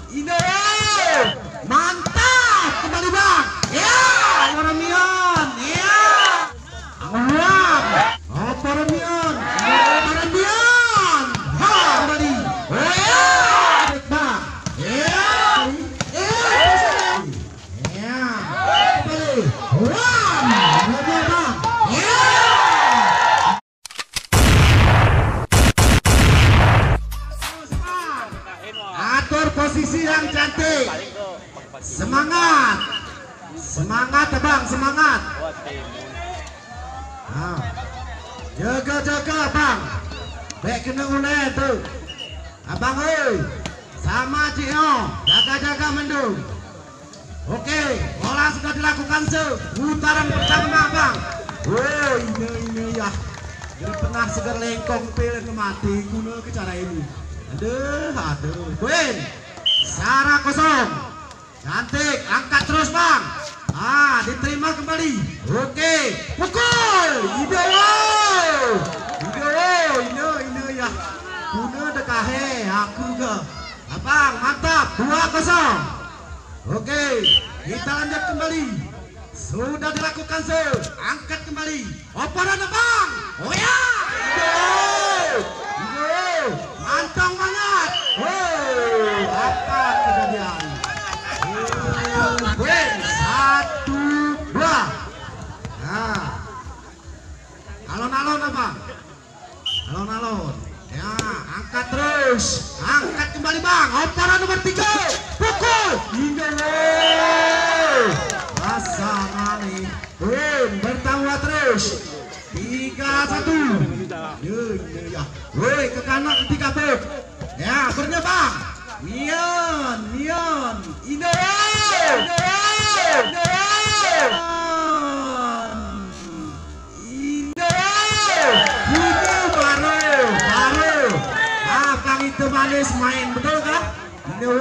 Indo. Mantap, kembali bang. Ya, Paramion. Ya. Angulam. Oh, Paramion. Paramion. Ha, kembali. Oh ya. Bang. Ya. Ya. Kembali. Wah. Bang. Ya. Atur posisi yang cantik. Semangat. Semangat abang, semangat. Nah. Jaga-jaga abang. Baik kena uleh tu. Abang oi. Sama Cio. Jaga-jaga mendung. Oke, bola sudah dilakukan putaran pertama abang. Oh ini ya. Jadi pernah segar lengkong pilih mati guna ke cara ini. Aduh. Win. Sarah kosong. Cantik, angkat terus bang. Diterima kembali. Oke, pukul. Ide ya. Guna dekahe aku ke. Abang, mantap. 2-0. Oke, kita lanjut kembali. Sudah dilakukan angkat kembali. Operan abang. Oh ya. Mantap banget. Apa kejadian? Win 1-2. Nah, alon-alon apa? Alon-alon. Ya, angkat terus. Angkat kembali bang. Operan nomor 3. Pukul. Pasangan nih. Win bertambah terus. 3-1. Ya. Woi ke kanan 3 pep. Ya, bernya bang. Mion. Indo. Ini baru. Kang itu manis main betul kan? Indo.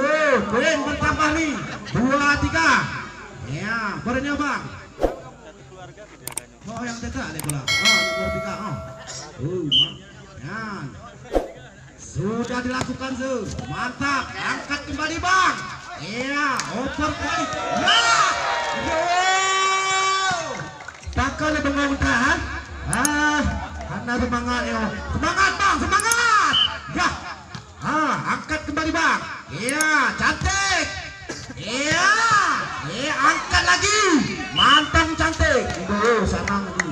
Win bertambah nih. 2-3. Ya, bernya bang. Oh yang teka deh bola. Nomor 3. Ya. Sudah dilakukan mantap. Angkat kembali bang. Iya, oper kembali. Ya. Takkan bengong tahan. Karena semangat ya. Semangat bang, semangat. Ya. Angkat kembali bang. Iya, cantik. Iya. Angkat lagi. Mantap cantik. Senang lagi.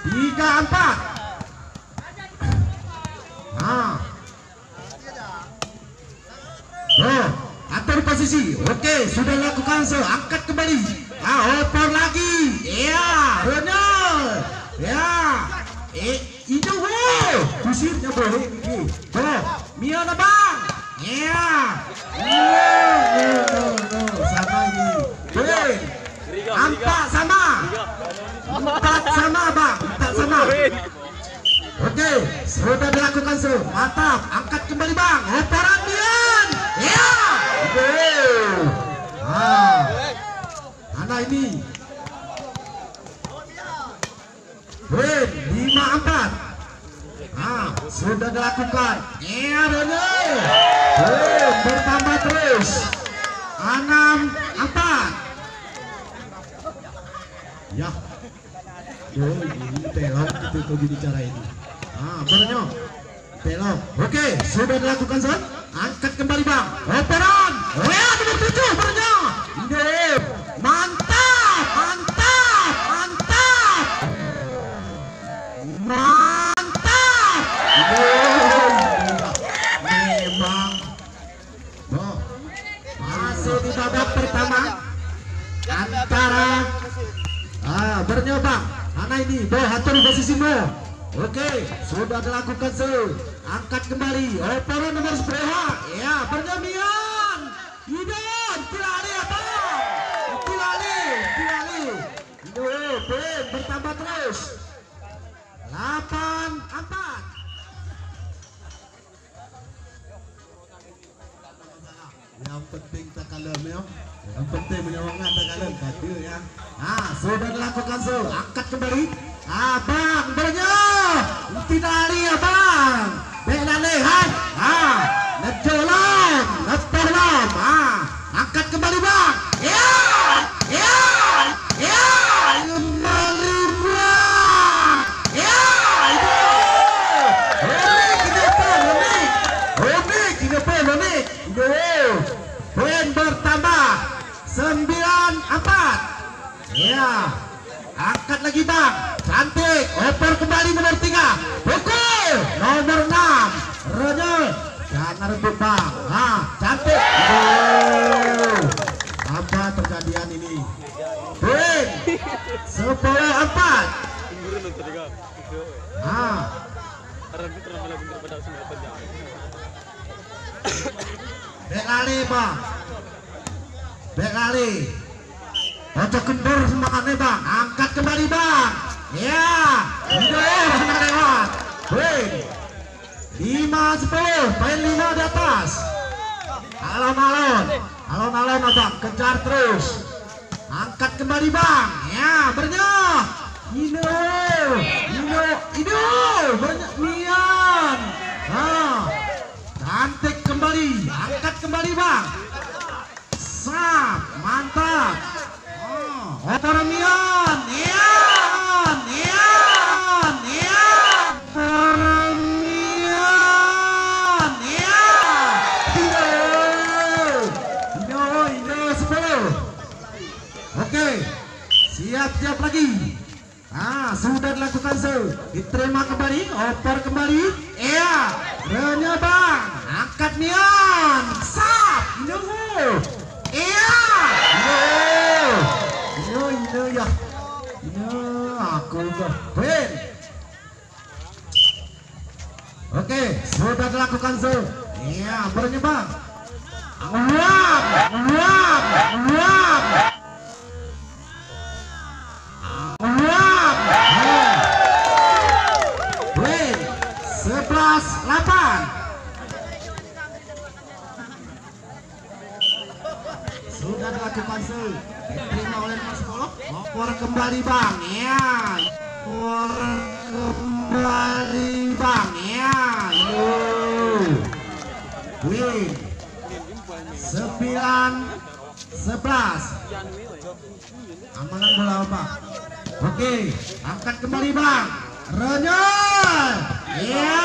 3-4. Atur posisi. Oke, sudah lakukan angkat kembali. Oper lagi. Iya, Ronald. Ya. Itu kusirnya boleh. Mion bang. Iya. Sama ini. Empat sama. 4 sama bang. 4 sama. Oke, sudah dilakukan mantap. Angkat kembali bang. Operan Mion. Ya. Mana ini? Win 5-4. Sudah dilakukan. Ya, Ronald. Bertambah terus. 6-4. Ya. Ini telok itu begini cara ini. Bernya. Telok. Oke, sudah dilakukan angkat kembali bang. Operan. Ya, nomor 7 bernya. Ide. Mantap. Memang. Masih di babak pertama antara bernyobang. Mana ini? Atur posisimu. Oke, sudah dilakukan angkat kembali. Operan nomor 10. Ya, bernyamian. Idon, tilali apa? Tilali. Idon, bertambah terus. 8-4. Yang penting tak kalem ya. Yang penting menyawangan tak kalem kata ya. Sudah dilakukan angkat kembali. Abang bernya. Tidak lari abang. Belale hai. Nejola. Ya, angkat lagi bang, cantik, oper kembali nomor 3, pukul nomor 6, Renyo, jangan rebut bang, nah cantik, apa terjadian ini? Win, 10-4. Nah, bek lali bang, bek lali. Ojo kendur semangatnya bang, angkat kembali bang. Ya, udah lewat. Win, 5-10, poin 5 di atas. Alon-alon abang, kejar terus. Angkat kembali bang. Ya, bernyoh. Ino, banyak Mian. Nah, cantik kembali, angkat kembali bang. Sap, mantap. Oper Mian, Oke, siap lagi. Sudah dilakukan diterima kembali, oper kembali. Iya, Renyo bang, angkat Mian, sap, iya, ya, aku win. Oke, sudah dilakukan iya, Renyo bang, win 11-8. Sudah dilakukan diterima oleh nomor 10, oper kembali bang, ya, oper kembali bang, ya, win 9-11. Amanan bola bang. Oke, angkat kembali bang, Renyo, ya,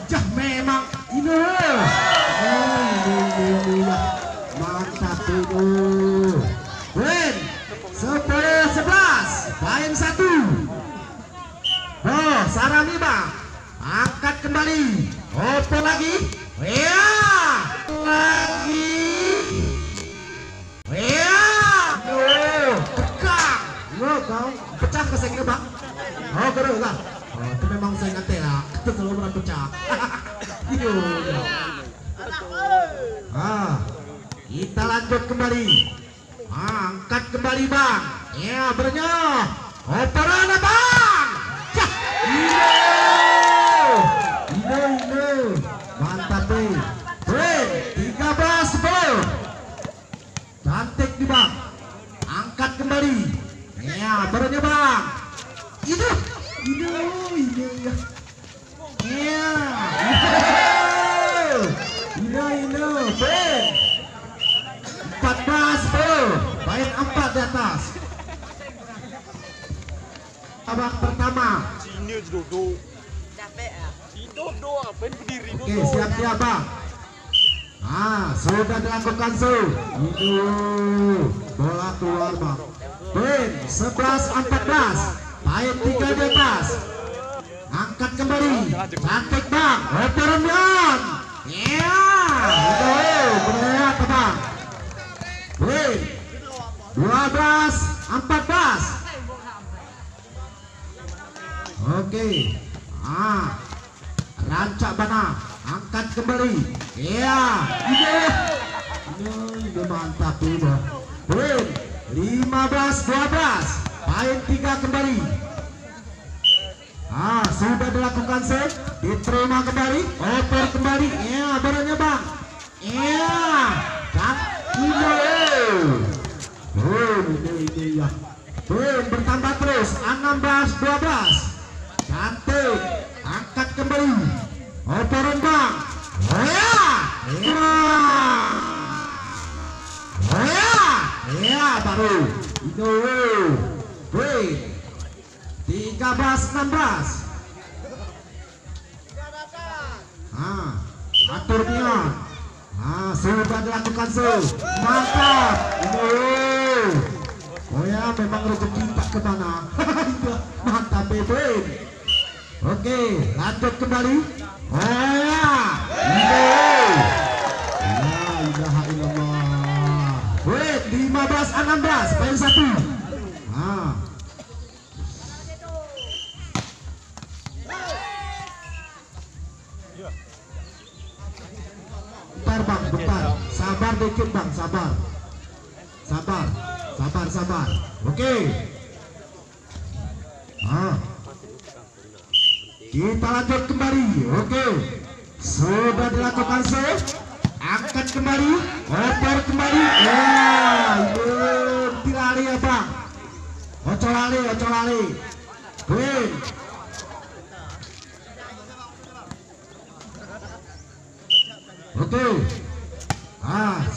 jah memang ini, mantap itu. Win 10-11, poin 1. Sarami bang, angkat kembali, oper lagi, ya, lagi, ya, tegang, kau pecah ke saya bang, gerak lah, itu memang saya ngerti lah, itu selalu pernah pecah. Kita lanjut kembali, angkat kembali bang, ya, bernyoh, operan bang, mantap nih. Win 13-10. Cantik nih bang, angkat kembali, ya, bernyoh bang, ya, win 14-10, poin 4 di atas. Babak pertama. Oke, siap bang. Sudah dilakukan bola keluar bang. Win 11-14, poin 3 di atas. Angkat kembali, cantik bang, operan Mian. Ya, benar bang. Win 12-14. Oke, rancak bana, angkat kembali. Ya, ini mantap tuh. Win 15-12, poin 3 kembali. Sudah dilakukan diterima kembali, oper kembali. Ya, barangnya bang. Ya, ini ya. Bertambah terus 16-12. Cantik, angkat kembali, operan bang. Baru itu. Win 13-16. Atur Mian. sudah dilakukan mantap. Oh ya, memang rezeki tak kemana. Mantap Beben. Oke, lanjut kembali. Oh ya, ya ilaha illallah. Wait, 15-16 poin 1. Bentar bang, bentar. Sabar dikit bang, sabar. Sabar. Oke. Kita lanjut kembali. Oke. Sudah dilakukan angkat kembali, oper kembali. Tirali ya bang. Ocolali. Green. Oke.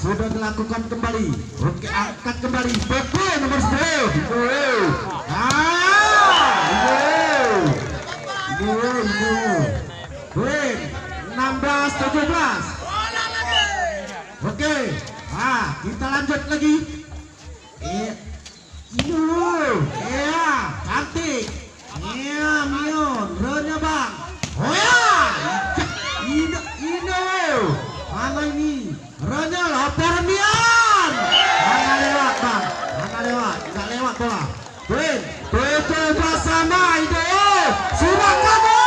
Sudah dilakukan kembali. Oke, angkat kembali. Oke, nomor 10. Green 16-17. Oke. Kita lanjut lagi. Cantik. Mion. Renya bang. Oh ya. Mana ini? Renya lapor Mion. Mana lewat bang? Nggak lewat bola. Green 17 sama itu. Sudah kamu.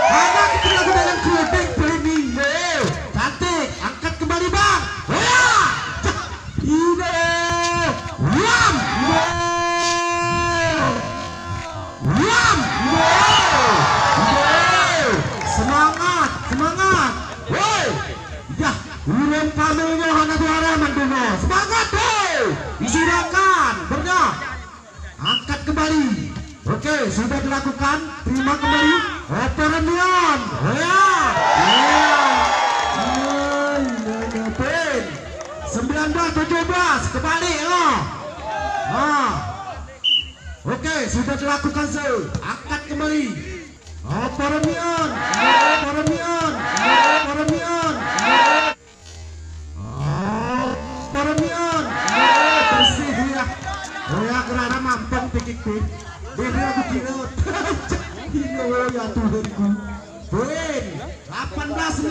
Mana kita lakukan dengan kuning ini. Cantik. Angkat kembali bang. Oh ya. Semangat. Woi. Ya, urung pamelnya hana suara manduno. Semangat, woi. Disilakan. Bernyok. Angkat kembali. Oke, sudah dilakukan. Terima kembali. Operan Mion. Oh ya. 19-17 kembali. Oke, sudah dilakukan angkat kembali. Operan Mion. Bersih dia. Oh ya, kerana mampang pikik-pik. Dia aku kirut. Ya Tuhanku. Poin 18-19.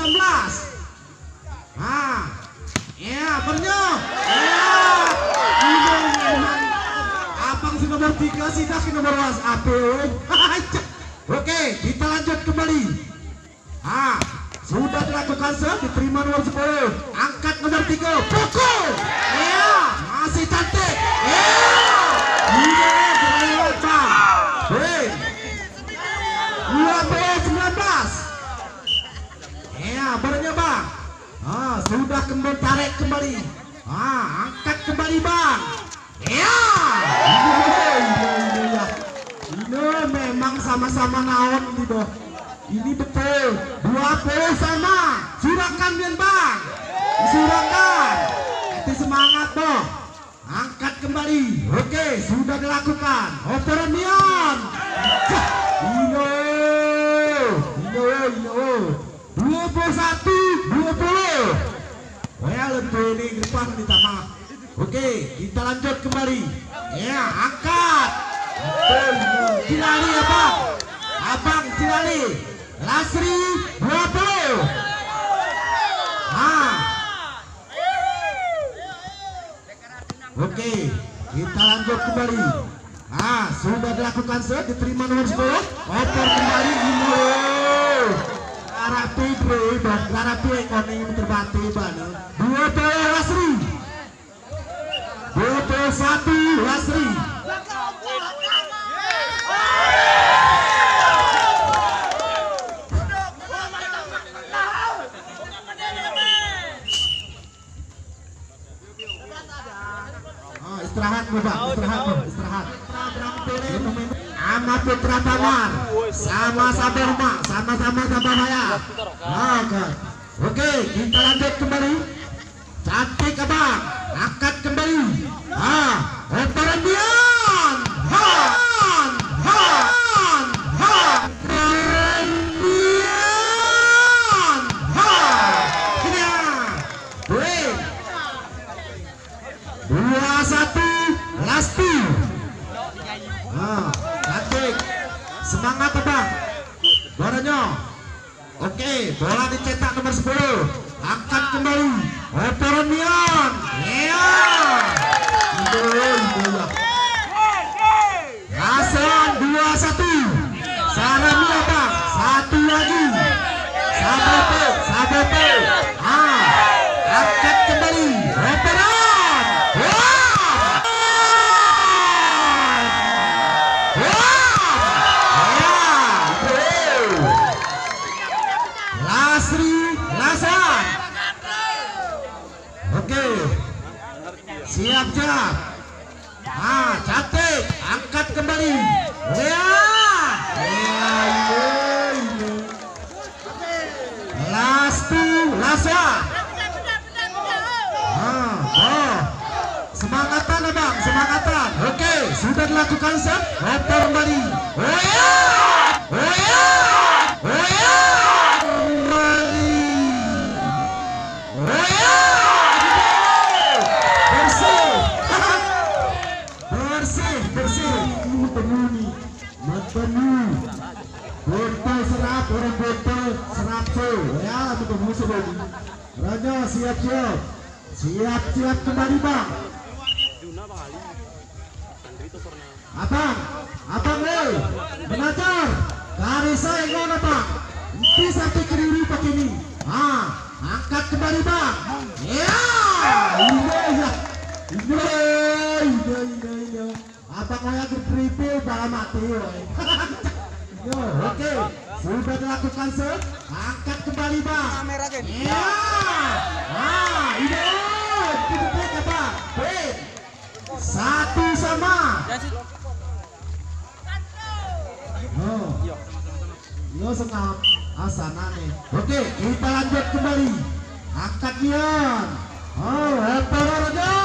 Ya, Bernyok. Abang si nomor 3 sidah ke nomor WhatsApp. Oke, kita lanjut kembali. Sudah dilakukan diterima nomor 10. Angkat nomor 3. Pukul. Ya, masih cantik. Berlewat bang. 19. Ya, Bernyok bang. Sudah kembali tarik kembali. Angkat kembali bang. Ya. Ini memang sama-sama naon gitu. Ini betul 20 sama. Surakan Mion bang. Surakan. Itu semangat toh. Angkat kembali. Oke, sudah dilakukan. Operan Mion. Ino. 21-20. Well, lebih ini depan ditambah. Oke, kita lanjut kembali. Ya, angkat. Cilali ya bang. Abang Cilali. Lasri 20. Oke, kita lanjut kembali. Sudah dilakukan diterima nomor 10. Oper kembali ini. Rapi bro, rapi ekonomi terbati bana. 20 Lasri. 21 Lasri. Istirahat sama Putra Pamar, sama Sabarma, sama-sama Sabahaya. Oke, kita lanjut kembali. Cantik abang, angkat kembali. Operan Mion. Keren Mion. bola dicetak nomor 10. Angkat kembali. Operonian. Ya. Hasan 2-1. Saramia bang. Satu lagi. Sabote. Angkat kembali. Operan. Lasan. Oke. Siap. Cantik. Angkat kembali. Lasan. Semangatan abang, semangatan. Oke, sudah dilakukan set. Oper kembali. Bersih. Penuh. Botol serap, orang botol serap tuh. Ya, betul musuh lagi. Raja siap kembali bang. Abang menajar. Garis saya ngono bang. Nanti sampai ke diri pakai ini. Angkat kembali bang. Ya, ini. Abang saya triple bala mati. Oke, sudah dilakukan set. Angkat kembali bang. Ya. Ini. Kita bang. Satu sama. Yo senang asana nih. Oke, kita lanjut kembali. Angkat Nian. Emperor Rojoy.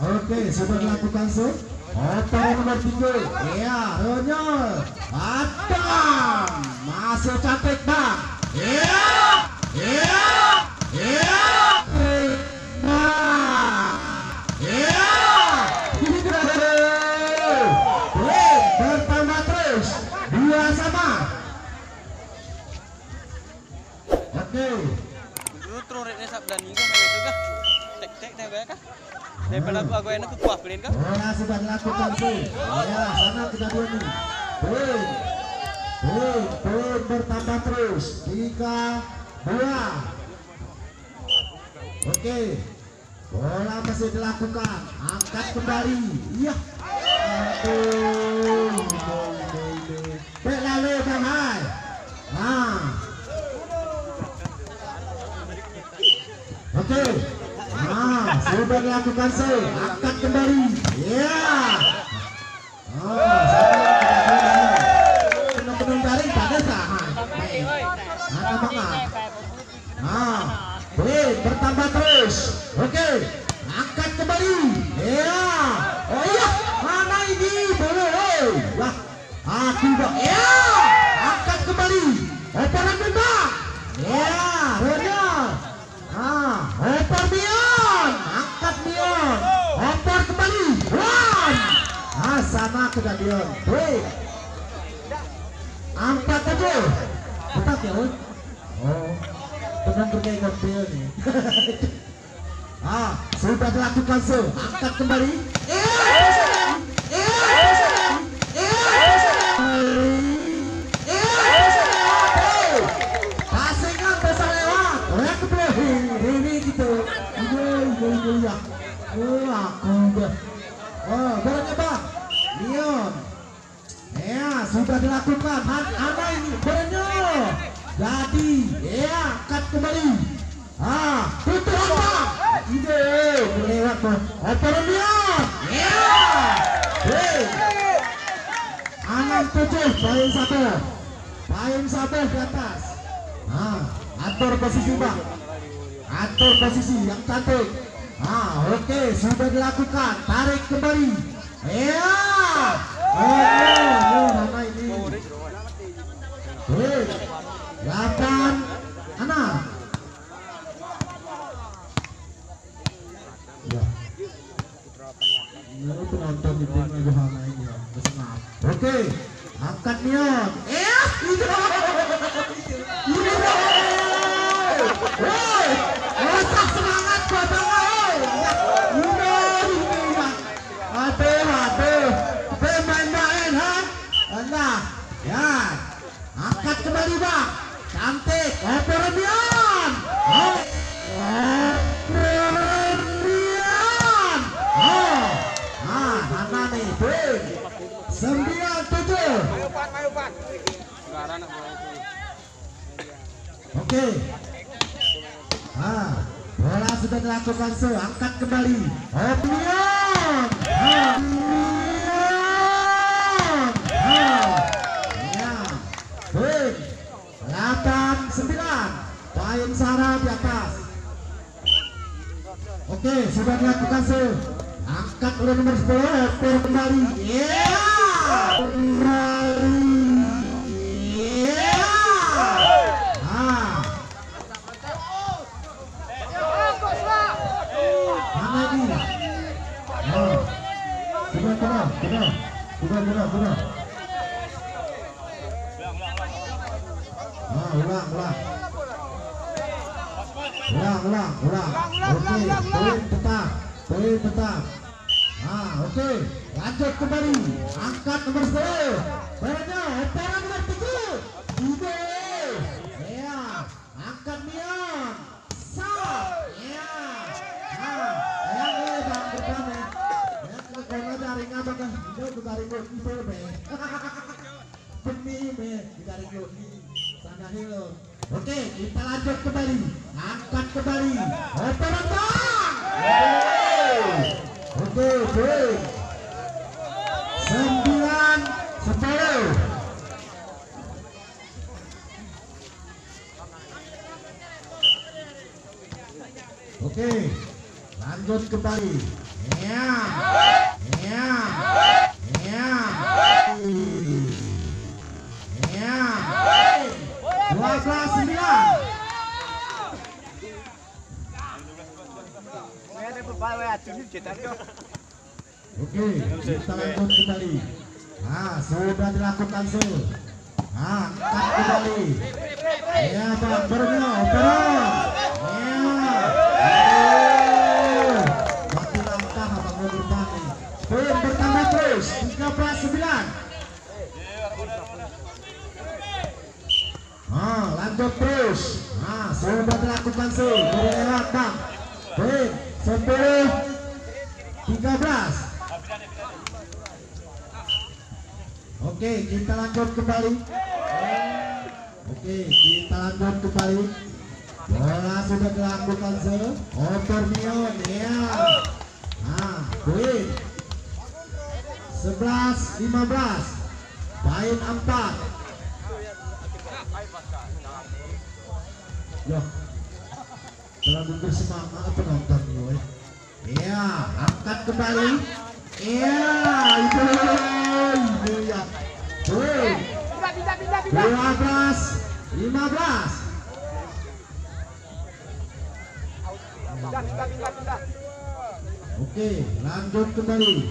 Oke, sudah dilakukan set. Oper nomor 3. Ya, Ronyol. Adam. Masuk cantik bang. Bertambah terus. 2 sama. Oke. Daripada aku enak kuah beliin kan? Bola sudah dilakukan tuh. Ya, sana kita dua nih. Poin bertambah terus. 3-2. Oke. Bola masih dilakukan. Angkat kembali. Iya. Lalu damai. Oke. Sudah dilakukan sih. Angkat kembali. Ya. Penuh jaring pada sahan. Bertambah terus. Oke. Angkat kembali. Ya. Oh iya. Mana ini? Boleh. Wah. Aku bang. Ya. Angkat kembali. Operan bebas. Ya. Ronya. Oper Mion. Angkat Mion. Oper kembali. Sama ke Mion. Angkat aja. Tetap ya. Tenang bergaya kontil nih. Sudah dilakukan so. Angkat kembali. Pasingan besar lewat. Orang kebelah ini gitu. Iya. Aku udah. Bolanya bang. Leon. Ya, sudah dilakukan. Ada ini bolanya. Jadi, ya, angkat kembali. Tutup apa? Ide, lewat tuh. Operan Leon. Ya. 6-7, poin 1 di atas. Atur posisi bang. Atur posisi yang cantik. Oke, sudah dilakukan. Tarik kembali. Ya. Mana ini? Baik. 8-6. Ya. Ini penonton di tim Yohana ini ya. Bersenam. Oke. Angkat Nion. Woi, otak semangat buat Bang. Aduh, pemain-pemain ha. Nah, ya, angkat kembali Bang. Cantik, Operanian. Operanian. Mana nih, Bing? 9-7. Oke. Bola sudah dilakukan angkat kembali. Operanian. Bing. 8-9. Poin Sarah di atas. Oke, sudah dilakukan angkat oleh nomor 10. Oper kembali. Kembali. Mana ini? Sudah. Ulang. Oke, poin tetap. Oke, lanjut kembali. Angkat nomor 10. Barangnya operan nomor 7. Ya, angkat Mion. Ya. Yang bang berkami. Ya, kalau dari ngabang itu dari itu be. Demi be dari itu. Sana hilo. Oke, kita lanjut kembali. Angkat kembali. Operan bang. Oke, baik. 9-10. Oke, lanjut kembali. Ya. 12-9. Oke, kita lanjut kembali. Sudah dilakukan angkat kembali. Ya, Bang, Borneo, operan. Mati langkah Abang Berbani. Poin bertambah terus. 13-9. Lanjut terus. Sudah dilakukan berlewat Bang. Poin 10-13. Oke, kita lanjut kembali. Bola sudah dilakukan Operanian. Ya. Poin 11-15. Poin 4. Yo, terlalu bersemangat penonton gue. Ya, angkat kembali. Ya, itu ya. 12-15. Oke, lanjut kembali.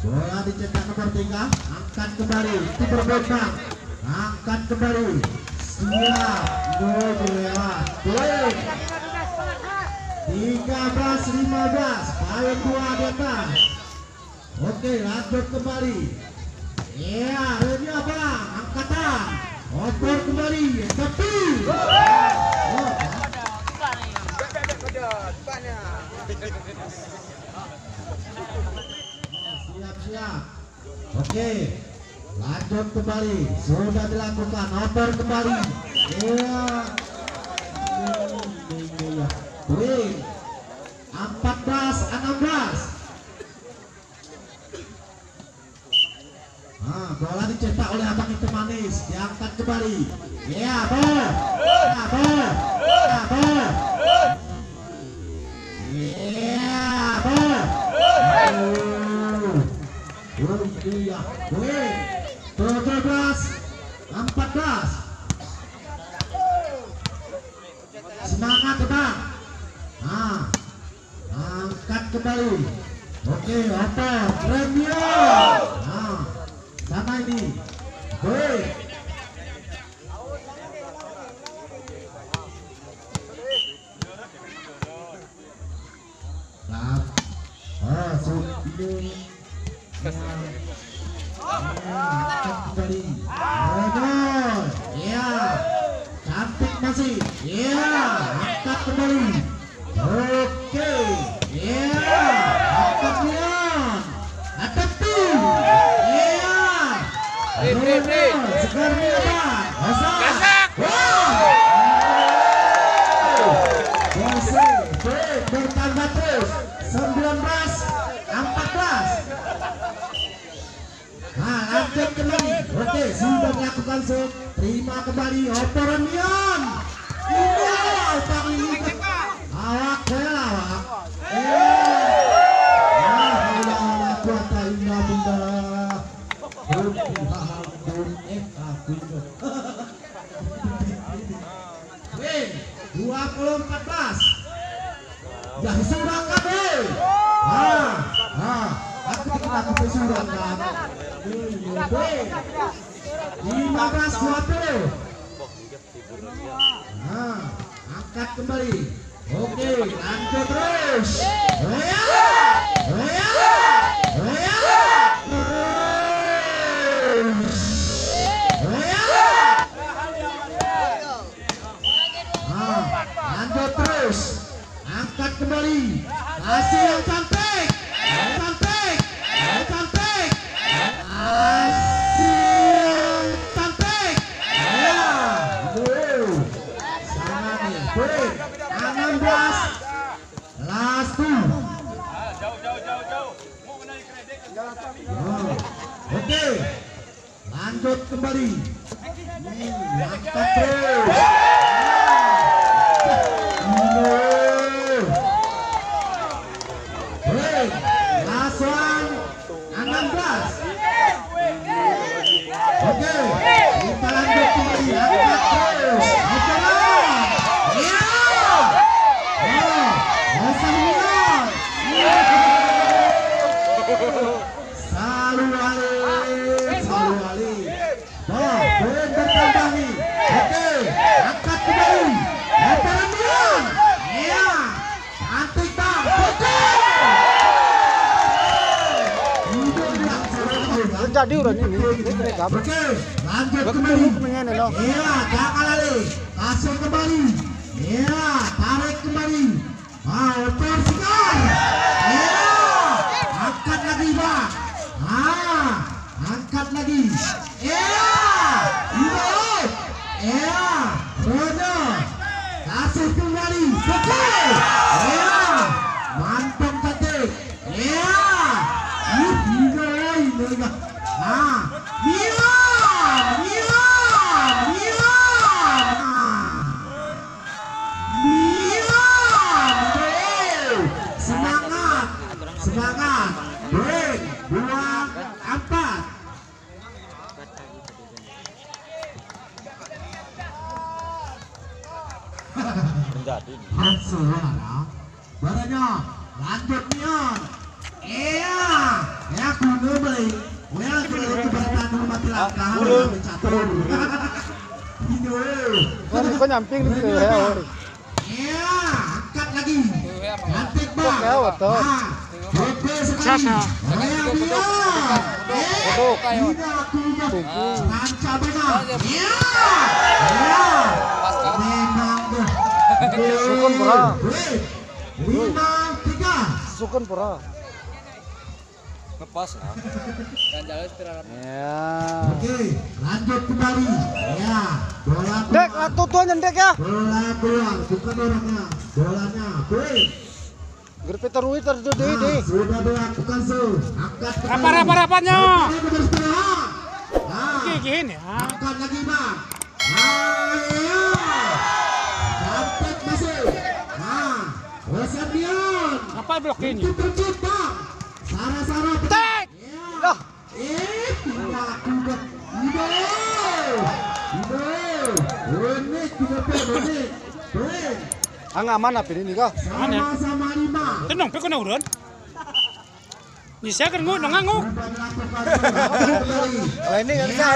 Bola dicetak nomor 3. Angkat kembali. Itu berbeda. Angkat kembali. Siap. Lewat. 13-15. Poin 2 di atas. Oke, lanjut kembali. Ya, ini apa? Angkatan. Oper kembali. Tapi. Siap. Oke, lanjut kembali. Sudah dilakukan. Oper kembali. Ya. 14-16. Bola dicetak oleh Abang Itu Manis. Diangkat kembali. Ya, bol. 14. Semangat Bang. Nah, angkat kembali. Oke, oper premium. Nah, sama ini. Baik. Ini angkat kembali. Ya, cantik masih. Ya, angkat kembali. Oke, ya, angkat Leon. Hadapi. Ya, segarnya Bang. Gasak. Bertambah terus. 19-14. Nah, lanjut kembali. Oke, sudah melakukan shoot. Terima kembali operan Leon. Ini Bang ini. Awak saya awak. Win 20-14. Yang sudah kami. Aku sudah kan. 15-20. Nah, angkat kembali. Oke, lanjut terus. Lanjut terus. Angkat kembali. Kasih yang cantik. Cantik. Cantik. Kasih yang cantik. Ya. Sama nih. Baik. 16. Last two. Oke. Lanjut kembali. Angkat terus. Last one 16. Oke, kita lanjut kembali. Angkat terus. Salu Ali. Bertambah nih. Oke, angkat kembali. Operan Leon. Iya, cantik Bang. Jadi udah ini mereka. Oke, lanjut kembali. Iya, jangan lari. Kasih kembali. Iya, tarik kembali. Oper sekali. Iya, angkat lagi Bang. Angkat lagi. Iya, iya, Rono. Kasih kembali. Oke. Iya, mantap cantik. Iya, ini. Semangat. Break 2-4. Menjadi. Suara. Baranya lanjut Leon. Iya, ya kudu beli. Well, kalau keberatan mati langkah catur. Kau nyamping di sini ya. Iya, angkat lagi. Cantik Bang. Oke sekali. Lanca benar. Iya. Memang tuh. Sukun pura. 5-3. Sukun pura. Lepas lah. Dan jalan istirahat. Ya. Oke, lanjut kembali. Ya, bola. Dek, tuan nyendek ya. Bola keluar, bukan orangnya. Bolanya, baik. Gerpi terui terdiri deh. Sudah dilakukan su. Angkat kembali. Apa-apanya? Gini ya. Angkat lagi Bang. Ayo. Cantik masih. Bosan Leon. Apa blok ini? Terjut Bang. Sarah. Tek. Lah. Tidak. Ang aman apa ini kau? Sama-sama 5. Tenang, pe kono urun. Ni saya kan ngu nang ngu. Oh, ini bisa.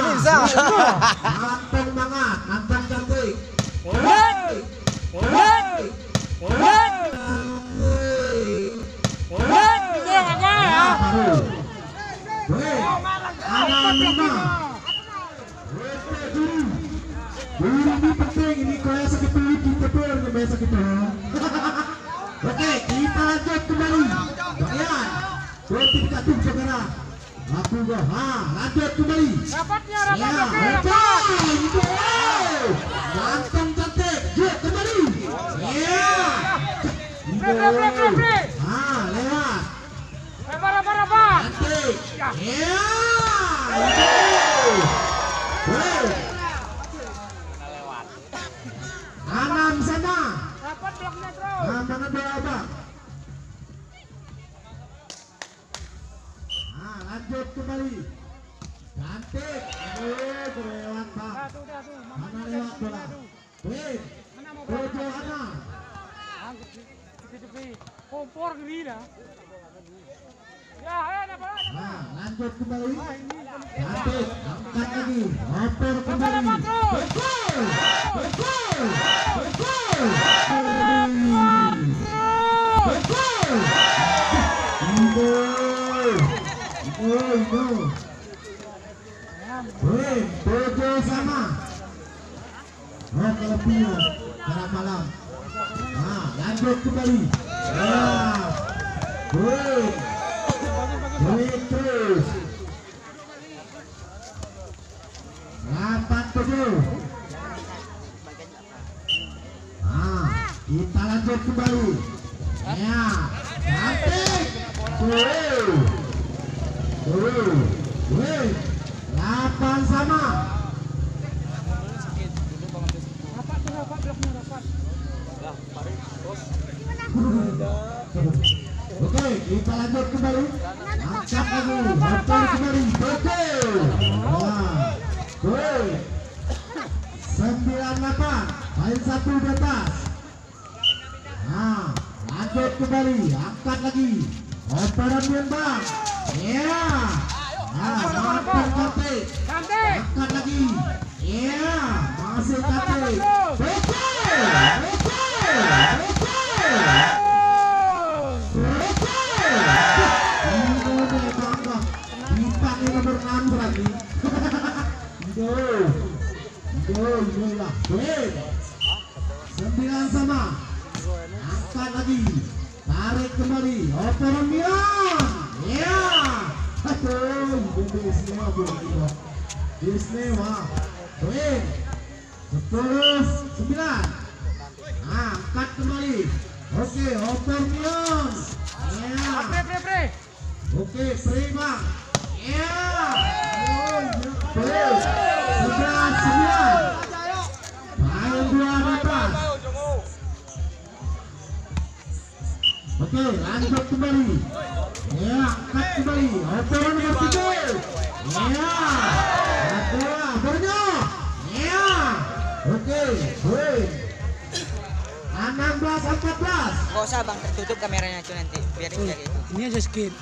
Anteng banget, anteng cantik. Ini penting, ini kayak sakit pelit kita pun biasa kita. Oke, kita lanjut kembali. Bagian. Kualifikasi saudara. Aku gua. Lanjut kembali. Rapatnya, Itu. Ganteng cantik. Yuk kembali. Ya. Lewat. Apa. Cantik. Ya. Anam sama. Rapat bloknya terus. Mana dua abang. Lanjut kembali. Cantik. Lewat Pak. Mana lewat bola. Baik. Bojo Ana. Kompor ngeri dah. Ya, Lanjut kembali. Cantik. Angkat lagi. Oper kembali. Betul. Bojo sama. Kelebihan pada malam. Lanjut kembali. Terus. 8-7. Kita lanjut kembali. Ya, cantik. 8 sama. Oke, kita lanjut kembali. Angkat lagi, motor kembali. Betul. 98, poin 1 di atas. Lanjut kembali, angkat lagi. Operan bang. Ya. Mantap cantik. Angkat lagi. Ya, masih cantik. Betul. Bintang ini nomor 6 berarti. Itulah. 9 sama. Angkat lagi. Tarik kembali. Operan Mion. Ya. Istimewa. 10-9. Angkat kembali. Oke, oper Mion. Ya. Oke, free bang. Ya. 11-9. Main 2 atas. Oke, lanjut kembali. Ya, angkat kembali. Operan nomor 3. Ya. Bornyo. Ya. Oke, 16-14. Gak usah bang, tertutup kameranya cuy nanti biarin kayak gitu. Ini aja skip.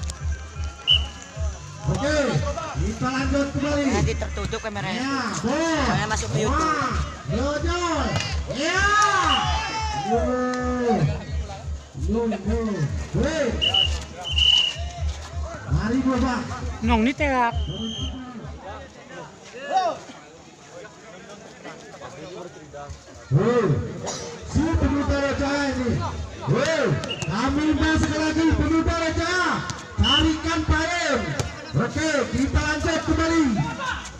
Oke, kita lanjut kembali. Nanti tertutup kameranya. Ya, Soalnya masuk ke YouTube. Jojol. Ya. Mari dua bang. Nong ni teak. Si pemuda Raja ini. Kami bahas sekali lagi pemuda Raja. Carikan payung. Oke, kita lanjut kembali.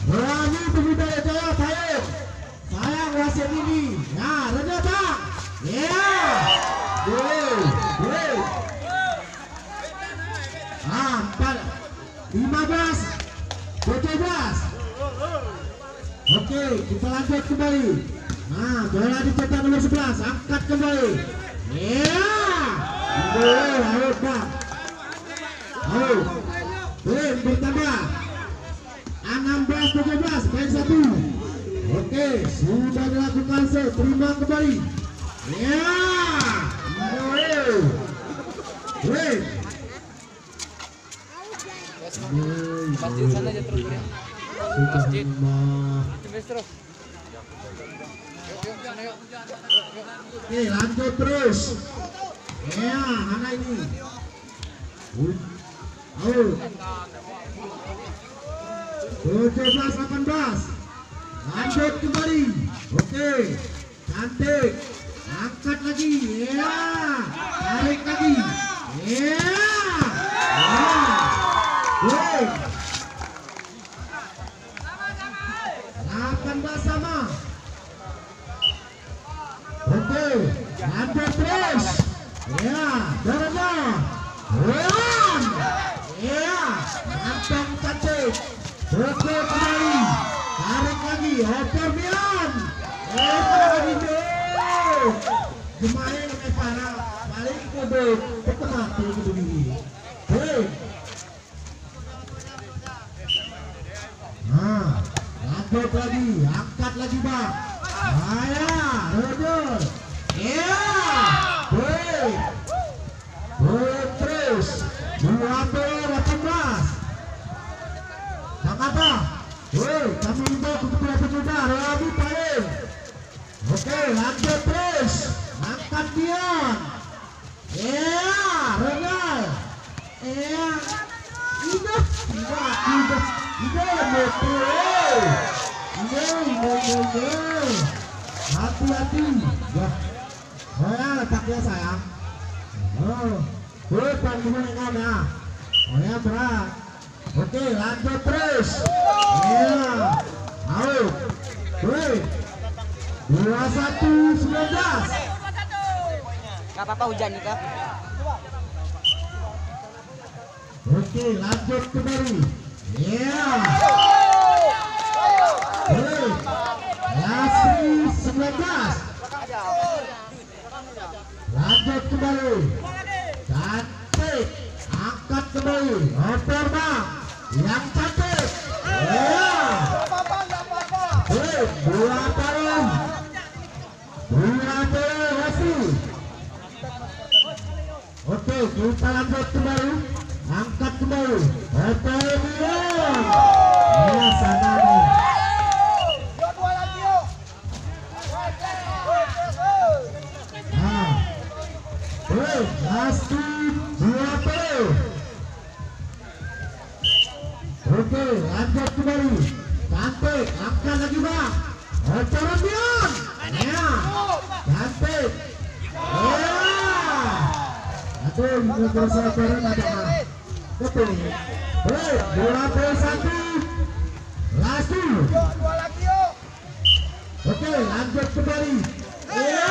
Berani pemuda Raja payung. Sayang wasit ini. Nah, Raja bang. Ya. 15, 17. Oke, kita lanjut kembali. Nah, bola dicetak nomor 11, angkat kembali. Ya. Ayo, Pak. Ayo. Bertambah. 16, 17, poin 1. Oke, sudah dilakukan terima kembali. Ya, wait. Masjid sana aja terus ya. Masjid. Terus. Oke, lanjut terus. Ya, mana ini? Oh. 17-18. Lanjut kembali. Oke, cantik. Angkat lagi. Ya, tarik lagi. Ya. Woi. 18 sama. Oke, lanjut terus. Ya, dorong. Ya, mantap cantik. Oke, kembali. Tarik lagi, oper Mian. Lagi deh. Jemaah yang para balik ke dek. Ketemu ke dulu. Hei. Nah, lanjut lagi, angkat lagi bang. Ayo, roger. Ya, hei. Terus 18. Tak apa. Woi, kami minta untuk pemuda Rabi Paling. Oke, lanjut terus. Angkat dia. Ya, Ronald. Ya. Ini. Hati-hati. Ya. Oh ya, letaknya sayang. Oh, bukan gimana ya? Oh ya berat. Oke, lanjut terus. Ya, out. Woi, 21-19. Gak apa-apa hujan nih kak. Oke, lanjut kembali. Ya. Woi, Lasri 19. Lanjut kembali. Cantik. Angkat kembali. Oper bang. Yang cantik. Ya. Hei, dua tarung. Masih. Oke, kita lanjut kembali. Angkat kembali. Oper Mian. Ya, sana nih. Last 20. Oke, lanjut kembali. Cantik, angkat lagi bang. Operan Mian. Ya, cantik. Ya. Aduh, ini berasa operan ada bang. Betul. Hei, 21. Last 2. Oke, lanjut kembali. Ya.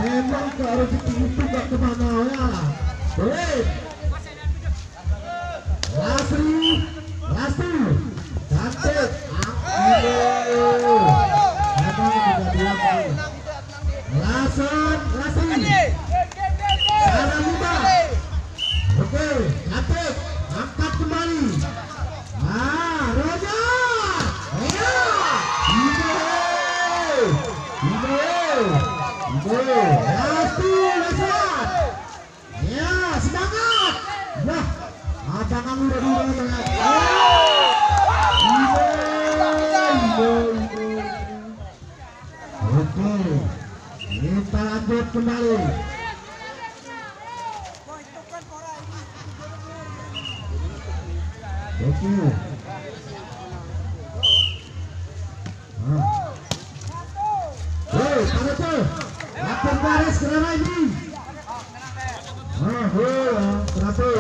Memang kalau rezeki itu gak kemana ya. Baik. Lasri. Cantik. Lasri. Sana lima. Oke, cantik. Angkat kembali. Roja. Ya. Lasti, Lesan. Ya, semangat. Wah, abang kamu udah dulu banget. Oke, kita lanjut kembali. Oke. Hei, pada tuh. Lapor baris kenapa ini? Kenapa?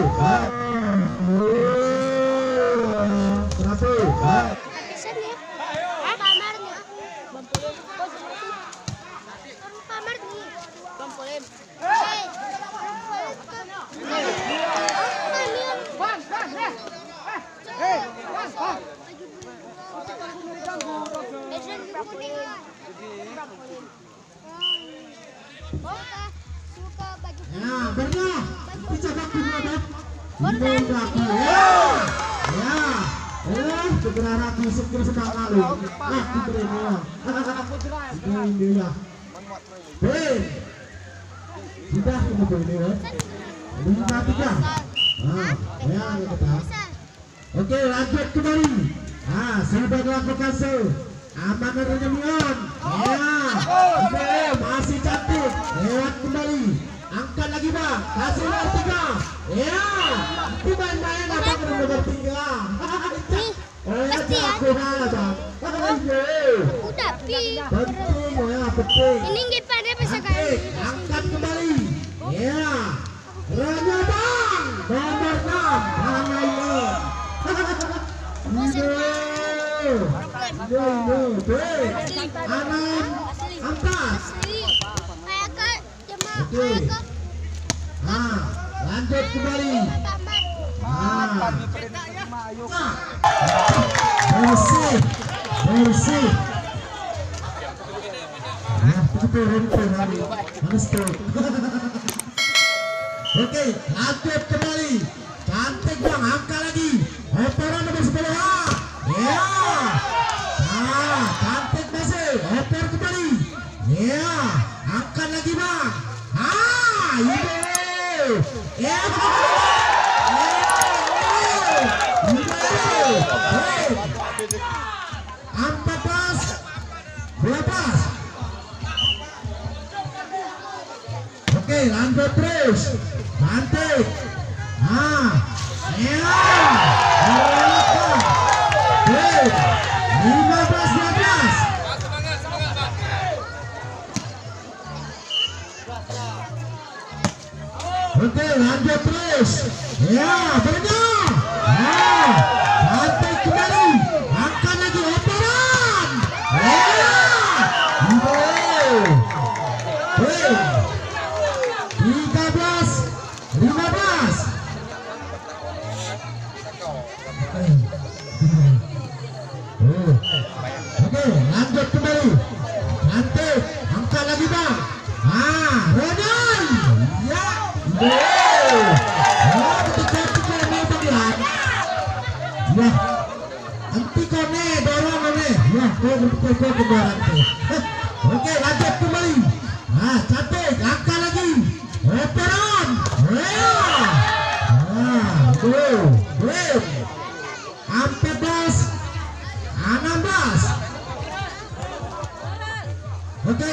Ya, benar. Dicoba dulu, Beb. Ya. segera rapi sekir sedang lalu. Itu dia. Ini dia. Ben. Sudah kemudian ini. 5-3. Ya kita. Oke, lanjut kembali. Sudah dilakukan aman Remion. Ya. Masih cantik. Lewat kembali. Angkat lagi bang. Kasih nomor 3. Ya. Itu main-main abang nomor 3. Pasti ya. Udah pi. Penting ya, penting. Ini nggak pada bisa kayak. Angkat kembali. Ya. Raja bang. Nomor 6. Anan angkat. Oke. Lanjut kembali. Bersih. Oke, lanjut kembali. Cantik bang, angkat lagi. Operan nomor 10. Ya. Cantik masih. Oper kembali. Ya. Angkat lagi bang. Ya. Oke, lanjut terus. Cantik. Ya. 15-12. Oke, lanjut terus. Ya, berenang. Cantik kembali. Angkat lagi operan. Ya. 13-15. Oke, lanjut kembali. Cantik. Angkat lagi bang. Rodan. Ya. Oke, lanjut kembali. Cantik, angkat lagi. Operan. Hampir 16. Oke,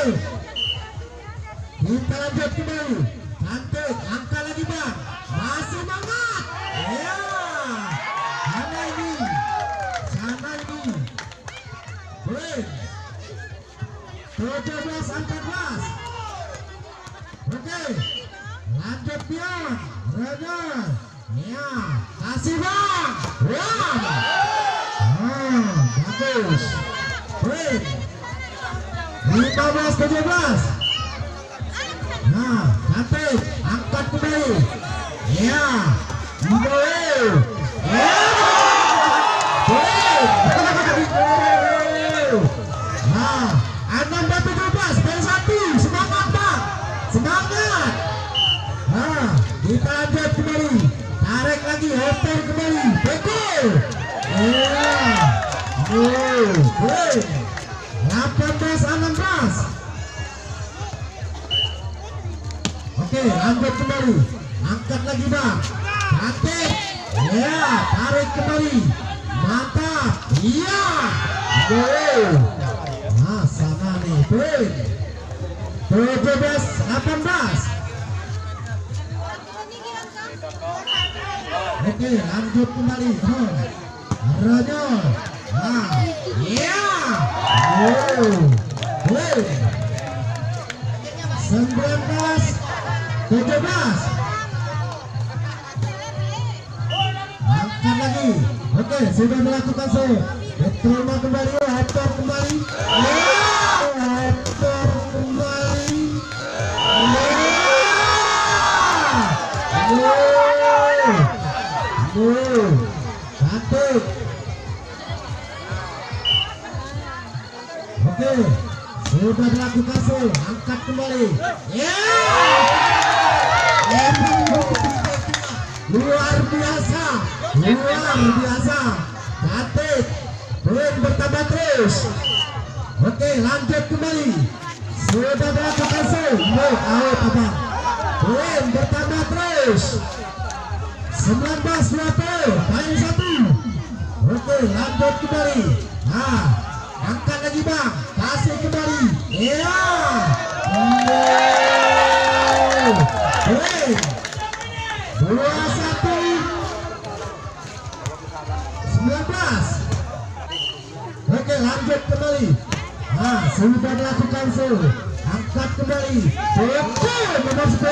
kita lanjut kembali. Cantik, angkat lagi bang. Masih semangat. Ya. Sana ini. Break. 17-14. Oke. Lanjut pion. Roger. Ya. Kasih bang. Wah. Bagus. Break. 15-17. Cantik, angkat kembali. Ya. Boleh. Ya. Boleh. 16-17. Bersatu. Semangat bang. Semangat. Kita lanjut kembali. Tarik lagi. Oper kembali. Betul. Ya. Boleh. 18-16. Oke, lanjut kembali. Angkat lagi bang. Cantik. Ya, tarik kembali. Mantap. Iya. Sama nih. 17-18. Oke, lanjut kembali. Raja. Iya. 19-17. Angkat lagi. Oke, sudah melakukan terima kembali. Oper kembali. Oper kembali. Cantik. Oke, sudah dilakukan angkat kembali. Ya. Luar biasa. bertambah terus. Oke, lanjut kembali. Sudah melakukan serve. Out abang. Poin bertambah terus. 19-20, poin 1. Oke, lanjut kembali. Nah, angkat lagi bang, kasih kembali. Iya. Poin 21 19. Oke, lanjut kembali. Nah, sudah melakukan serve. Angkat kembali. Oke, nomor 10.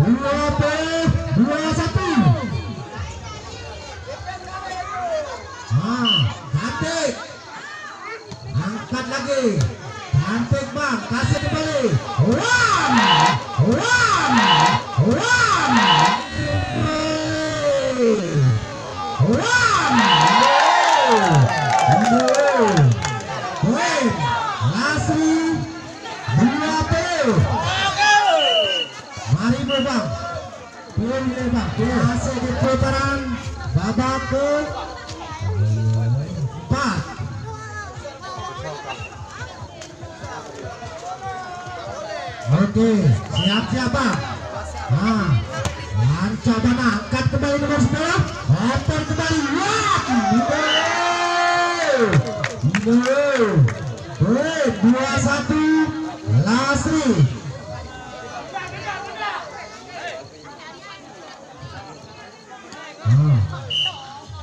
Dua poin, 21. Nah, cantik. Angkat lagi. Cantik bang, kasih kembali. Poin Lasri 20. Mari bang, poin ini bang, masih di putaran babak ke 4. Oke, siap-siap bang. Nah, lancar bang, angkat kembali nomor 10. Oper kembali. Poin 21 Lasri.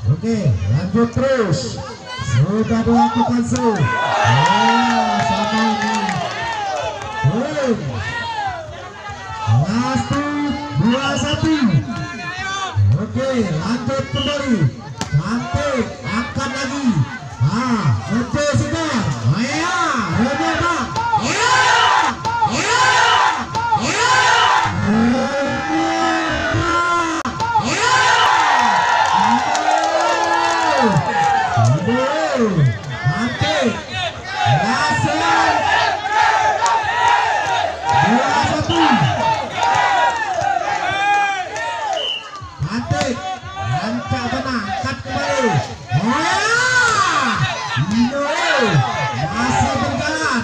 Oke, lanjut terus. Sudah melakukan serve. Sama ini. Poin Lasri 21. Oke, lanjut kembali. Cantik, angkat lagi. Oke, segar. Ya, benar bang. Cantik. Langsung 21. Cantik. Lancar benar. Angkat kembali. Masih berjalan.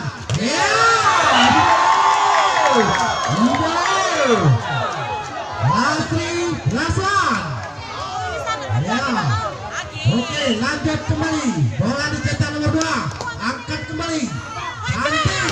Lasri Laswan. Oke, lanjut kembali. Bola dicetak nomor 2. Angkat kembali. Cantik.